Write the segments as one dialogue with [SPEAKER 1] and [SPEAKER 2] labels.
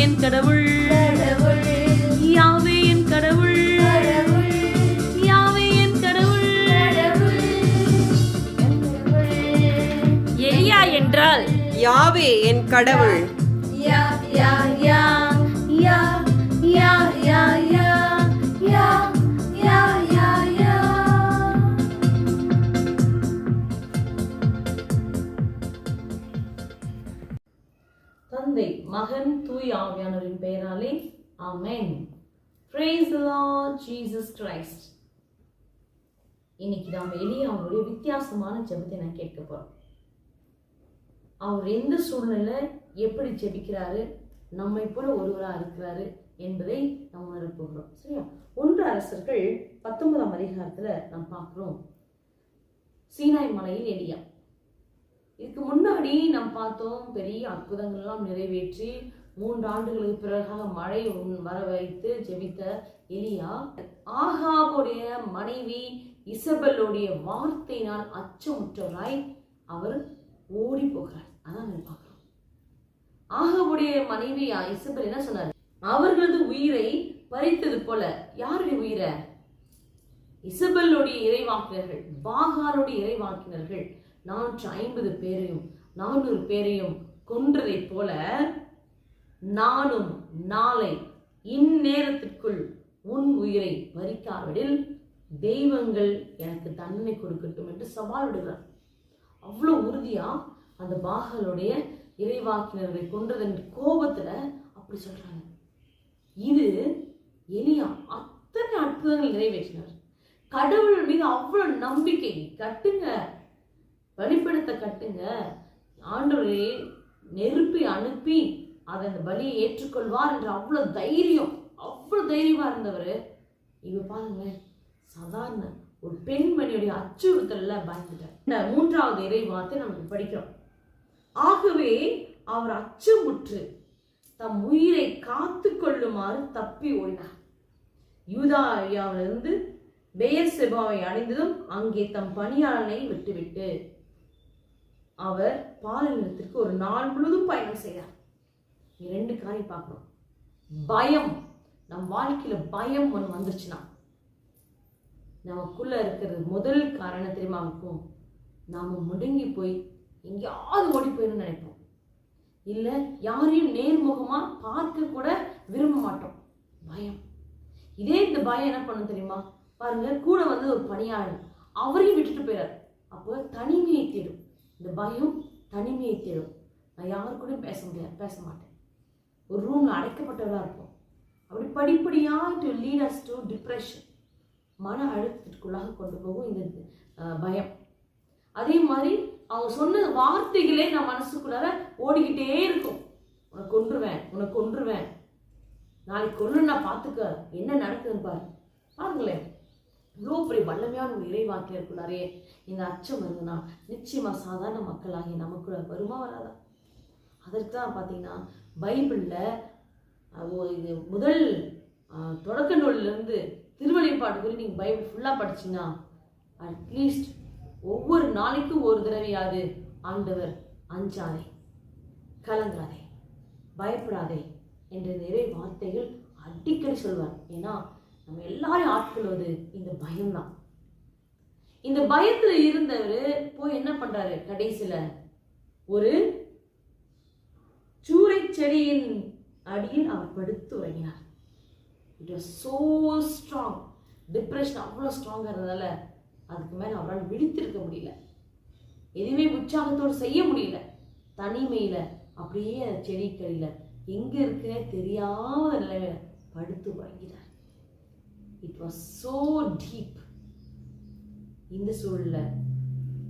[SPEAKER 1] என் கடவுள், யாவே என் கடவுள், யாவே என் கடவுள். எலியா என்றால்
[SPEAKER 2] யாவே என் கடவுள்.
[SPEAKER 1] யா யா யா யா யா யா யா யா யா யா யா. தந்தை, மகன், தூய் ஆவியானவரின் பெயராலே ஆமென். Praise the Lord Jesus Christ. இன்னைக்கு நாம் எலியாவுடைய வித்தியாசமான ஜெபத்தை நான் கேட்க போறோம். அவர் எந்த சூழ்நிலை எப்படி ஜெபிக்கிறாரு, நம்மை போல ஒருவராக இருக்கிறாரு என்பதை நாம் உணர போகிறோம். சரியா? 1 அரசர்கள் 19ஆம் அதிகாரத்துல நாம் பார்க்கிறோம். சீனாய் மலையில் எலியா. இதுக்கு முன்னாடி நாம் பார்த்தோம், பெரிய அற்புதங்கள்லாம் நிறைவேற்றி 3 ஆண்டுகளுக்கு பிறகாக மழை வர வைத்து ஜெபித்த எலியா, ஆகாபுடைய மனைவி இசபெல்லுடைய வார்த்தையினால் அச்சமுற்றவராய் அவர் ஓடி போகிறார். அதான் நம்ம பார்க்கிறோம். ஆகாபுடைய மனைவி இசபெல் என்ன சொன்னார்? அவர்களது உயிரை பறித்தது போல. யாருடைய உயிரை? இசபெல்லுடைய இறைவாக்கினர்கள், பாகாலுடைய இறைவாக்கினர்கள் 450 பேரையும் 400 பேரையும் கொன்றதை போல நானும் நாளை இந்நேரத்திற்குள் உன் உயிரை பறிக்காவிடில் தெய்வங்கள் எனக்கு தண்டனை கொடுக்கட்டும் என்று சவால் விடுகிறார். அவ்வளோ உறுதியா அந்த பாகாலுடைய இறைவாக்கினர்களை கொன்றதன் கோபத்துல அப்படி சொல்றாங்க. இது எலியா அத்தனை அற்புதங்கள் நிறைவேற்றினார். கடவுள் மீது அவ்வளவு நம்பிக்கை. கட்டுங்க, பலிப்படுத்த கட்டுங்க, ஆண்டவரே நெருப்பி அனுப்பி அதை அந்த பலியை ஏற்றுக்கொள்வார் என்ற அவ்வளவு தைரியமா இருந்தவர். இவ பாருங்க, சாதாரண ஒரு பெண்மணியுடைய அச்சுறுத்தல்ல பயந்துட்டார். இந்த 3வது இறை வார்த்தை நமக்கு படிக்கிறோம். ஆகவே அவர் அச்சமுற்று தம் உயிரை காத்து கொள்ளுமாறு தப்பி ஓடினார். யூதாவிலிருந்து பெயர்செபாவை அடைந்ததும் அங்கே தம் பணியாளனை விட்டுவிட்டு அவர் பாலைநிலத்திற்கு ஒரு நாள் முழுவதும் பயணம் செய்தார். 2 காரியம் பார்க்கணும். பயம், நம் வாழ்க்கையில பயம் ஒன்று வந்துருச்சுன்னா நமக்குள்ள இருக்கிறது முதல் காரணம் தெரியுமா இருக்கும்? நாம முடங்கி போய் எங்கேயாவது ஓடி போயிடணும்னு நினைப்போம். இல்ல யாரையும் நேர்முகமா பார்க்க கூட விரும்ப மாட்டோம். பயம். இதே இந்த பயம் என்ன பண்ணும் தெரியுமா? பாருங்க, கூட வந்து ஒரு பணியாளர், அவரையும் விட்டுட்டு போயிடாரு. அப்போ தனிமையை தேடும். இந்த பயம் தனிமையை தேடும். நான் யாரு கூட பேச மாட்டேன். ஒரு ரூம்ல அடைக்கப்பட்டவராக இருப்போம். அப்படி படிப்படியா to lead us to depression, மன அழுத்தத்திற்குள்ளாக கொண்டு போகும் இந்த பயம். அதே மாதிரி அவங்க சொன்ன வார்த்தைகளே நம்ம மனசுக்குள்ளார ஓடிக்கிட்டே இருக்கும். உனக்கு கொன்றுவேன், நாளைக்கு கொன்று நான் பார்த்துக்க, என்ன நடக்குதுன்னு பாரு. பாருங்களேன், இவ்வளோ பெரிய வல்லமையான ஒரு இறைவாக்கினருக்குள்ளாரே இந்த அச்சம் இருந்ததுன்னா நிச்சயமா சாதாரண மக்களாகி நமக்குள்ள வருமா வராதா? அதற்கு தான் பார்த்தீங்கன்னா பைபிளில் இது முதல் தொடக்க நூலிலிருந்து திருவெளிப்பாட்டுக்குரிய நீங்கள் பைபிள் ஃபுல்லாக படிச்சிங்கன்னா அட்லீஸ்ட் ஒவ்வொரு நாளைக்கும் ஒரு தடவையாவது ஆண்டவர் அஞ்சாதே, கலங்காதே, பயப்படாதே என்ற நிறைய வார்த்தைகள் அடிக்கடி சொல்வார். ஏன்னா நம்ம எல்லாரையும் ஆட்கொள்வது இந்த பயம்தான். இந்த பயத்துல இருந்தவர் போய் என்ன பண்றாரு? கடைசியில ஒரு சூறை செடியின் அடியில் அவர் படுத்து உறங்கினார். It was so strong. Depression அவ்வளோ ஸ்ட்ராங்கா இருந்ததால அதுக்கு மேல அவரால் விழித்திருக்க முடியல, எதுவுமே உற்சாகத்தோடு செய்ய முடியல. தனிமையில அப்படியே செடிக்கடியில எங்க இருக்குன்னே தெரியாத நிலையில படுத்து உறங்கினார். It was so deep. இந்த சூழல்ல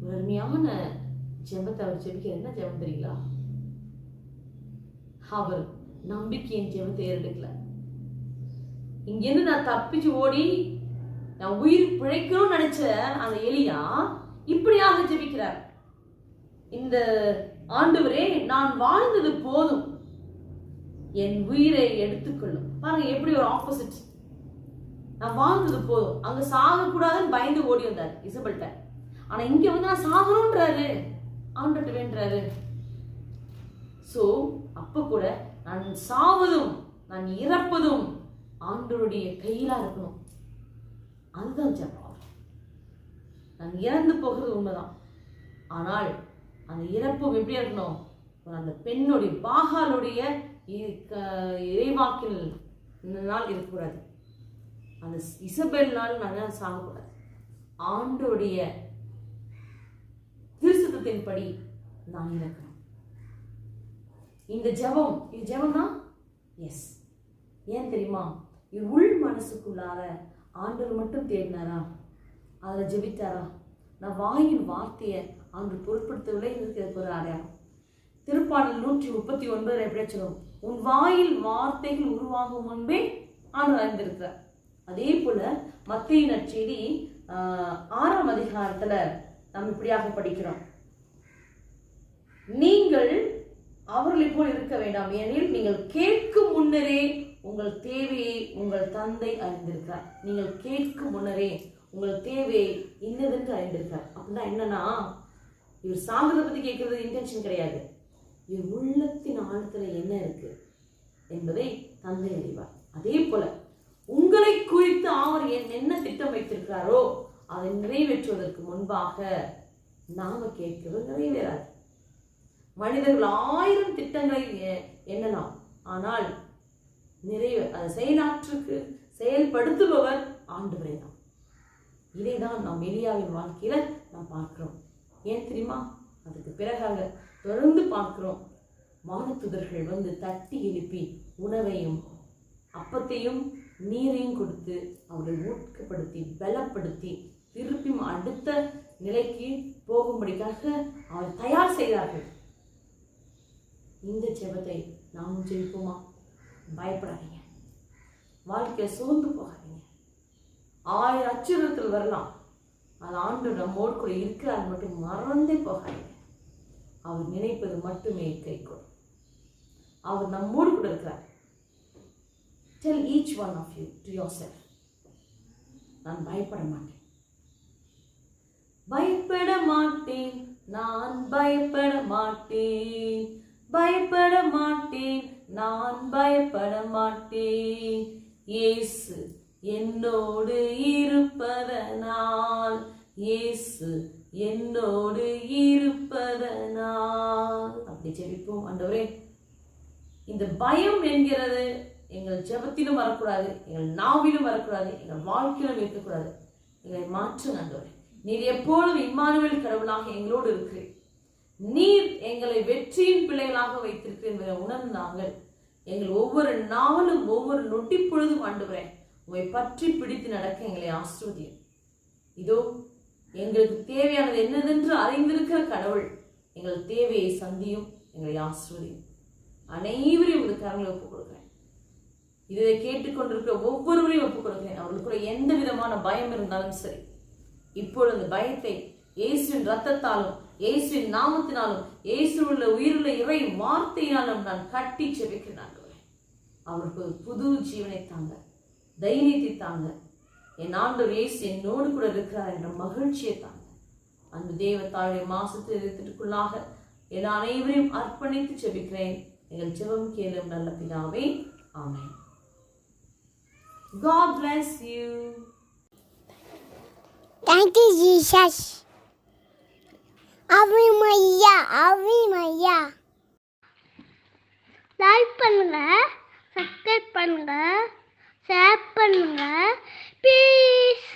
[SPEAKER 1] ஒரு அருமையான ஜெபத்தை அவர் ஜெபிக்க. என்ன ஜெபம் தெரியுங்களா? அவர் நம்பிக்கையின் ஜெபத்தை ஏறெடுக்கல. இங்கிருந்து நான் தப்பிச்சு ஓடி நான் உயிர் பிழைக்கணும்னு நினைச்ச அந்த எலியா இப்படியாக ஜெபிக்கிறார். இந்த ஆண்டவரே, நான் வாழ்ந்தது போதும், என் உயிரை எடுத்துக்கொள்ளும். பாருங்க எப்படி ஒரு ஆப்போசிட். நான் வாழ்ந்தது போதும். அங்க சாகக்கூடாதுன்னு பயந்து ஓடி வந்தார் இசபெல்ட்ட. ஆனா இங்க வந்து நான் சாகணும்ன்றாரு, ஆண்டவர்ட்ட வேண்டுறாரு. சோ அப்ப கூட நான் சாவதும் நான் இறப்பதும் ஆண்டவருடைய கையிலா இருக்கணும். அதுதான் ஜெபம். நான் இறந்து போகிறது உண்மைதான், ஆனால் அந்த இறப்பும் எப்படி இருக்கணும்? அந்த பெண்ணுடைய பாகாலுடைய இறைவாக்கில் நாள் இருக்கக்கூடாது, அந்த இசபெல் நாள் நான் சாகக்கூடாது. ஆண்டோடைய திருசுத்தத்தின்படி நான் இறக்கணும். இந்த ஜெபம், இது ஜெபம்னா எஸ். ஏன் தெரியுமா? இது உள் மனசுக்குள்ளார ஆண்டவர் மட்டும் தேடினாரா, அதில் ஜெபித்தாரா? நான் வாயின் வார்த்தையை ஆண்டு பொருட்படுத்தவில்லை. இருக்கிறதுக்கு ஒரு அடையாளம். திருப்பாடல் 139 எப்படி சொல்லுவோம்? உன் வாயில் வார்த்தைகள் உருவாகும் முன்பே ஆண்டவர் அறிந்திருக்கிறார். அதே போல மத்தேயு நற்செய்தி 6ஆம் அதிகாரத்துல நாம் இப்படியாக படிக்கிறோம், நீங்கள் அவர்களை போல் இருக்க வேண்டாம், ஏனெனில் நீங்கள் கேட்கும் முன்னரே உங்கள் தேவையை உங்கள் தந்தை அறிந்திருக்கிறார். நீங்கள் கேட்கும் முன்னரே உங்கள் தேவையை இன்னதென்று அறிந்திருக்கிறார். அப்படின்னா என்னன்னா, இவர் சாகிறத பத்தி கேட்கறது இன்டென்ஷன் கிடையாது. இவர் உள்ளத்தின் ஆழத்துல என்ன இருக்கு என்பதை தந்தை அறிவார். அதே போல உங்களை குறித்து அவர் என்ன திட்டம் வைத்திருக்கிறாரோ அதை நிறைவேற்றுவதற்கு முன்பாக நாம கேட்கிறது நிறைவேறாது. மனிதர்கள் 1000 திட்டங்களை எண்ணலாம், ஆனால் அதை செயல்படுத்துபவர் ஆண்டவரே தான். இதை தான் நாம் எலியாவின் வாழ்க்கையில நாம் பார்க்கிறோம். ஏன் தெரியுமா? அதுக்கு பிறகாக தொடர்ந்து பார்க்கிறோம், வானதூதர்கள் வந்து தட்டி எழுப்பி உணவையும் அப்பத்தையும் நீரையும் கொடுத்து அவரை ஊக்கப்படுத்தி பலப்படுத்தி திருப்பி அடுத்த நிலைக்கு போகும்படிக்காக அவர் தயார் செய்தார்கள். இந்த ஜெபத்தை நாமும் ஜெயிப்போமா? பயப்படாதீங்க, வாழ்க்கையை சோர்ந்து போகாதீங்க. 1000 அச்சுறுத்தல் வரலாம், அது ஆண்டு நம்மோடு கூட இருக்கிறார் மட்டும் மறந்தே போகாதீங்க. அவர் நினைப்பது மட்டுமே கைகூடும். அவர் நம்மோடு கூட இருக்கிறார். Tell each one of you to yourself, நான் பயப்பட மாட்டேன், பயப்பட மாட்டேன், நான் பயப்பட மாட்டேன், பயப்பட மாட்டேன், நான் பயப்பட மாட்டேன், இயேசு என்னோடு இருப்பதனால், இயேசு என்னோடு இருப்பதனால். அப்படி ஜெபிப்போம். ஆண்டவரே, இந்த பயம் என்கிறது எங்கள் ஜெபத்திலும் வரக்கூடாது, எங்கள் நாவிலும் வரக்கூடாது, எங்கள் வாழ்க்கையிலும் இருக்கக்கூடாது. எங்களை மாற்றுங்க ஆண்டவரே. நீர் எப்பொழுதும் இம்மானுவேல் கடவுளாக எங்களோடு இருக்கிறேன். நீர் எங்களை வெற்றியின் பிள்ளைகளாக வைத்திருக்கிறேன் என்பதை உணர்ந்து நாங்கள் எங்கள் ஒவ்வொரு நாளும் ஒவ்வொரு நொட்டி பொழுதும் ஆண்டவரே உங்களை பற்றி பிடித்து நடக்க எங்களை ஆசீர்வதியும். இதோ எங்களுக்கு தேவையானது என்னதென்று அறிந்திருக்கிற கடவுள், எங்கள் தேவையை சந்தியும், எங்களை ஆசீர்வதியும். அனைவரையும் ஒரு கரங்களை ஒப்புக் கொடுக்கிறேன். இதை கேட்டுக்கொண்டிருக்கிற ஒவ்வொருவரையும் ஒப்புக் கொடுக்கிறேன். அவர்களுக்குள்ள எந்த விதமான பயம் இருந்தாலும் சரி, இப்பொழுது பயத்தை இயேசுவின் ரத்தத்தாலும் இயேசுவின் நாமத்தினாலும் இயேசுவுள்ள உயிருள்ள இறை வார்த்தையினாலும் நான் கட்டி செபிக்கிறேன். அவருக்கு ஒரு புது ஜீவனை தாங்க, தைரியத்தை தாங்க. என் ஆண்டவர் இயேசு என்னோடு கூட இருக்கிறார் என்ற மகிழ்ச்சியை தாங்க. அந்த தேவத்தாளுடைய மாசத்திற்குள்ளாக என் அனைவரையும் அர்ப்பணித்து செபிக்கிறேன். எங்கள் ஜெபம் கேளும் நல்ல பிதாவே, ஆமென். God bless you.
[SPEAKER 3] Thank you, Jesus. Ave Maria, Ave Maria. Like பண்ணுங்க, சப்ஸ்கிரைப் பண்ணுங்க, ஷேர் பண்ணுங்க. பீஸ்.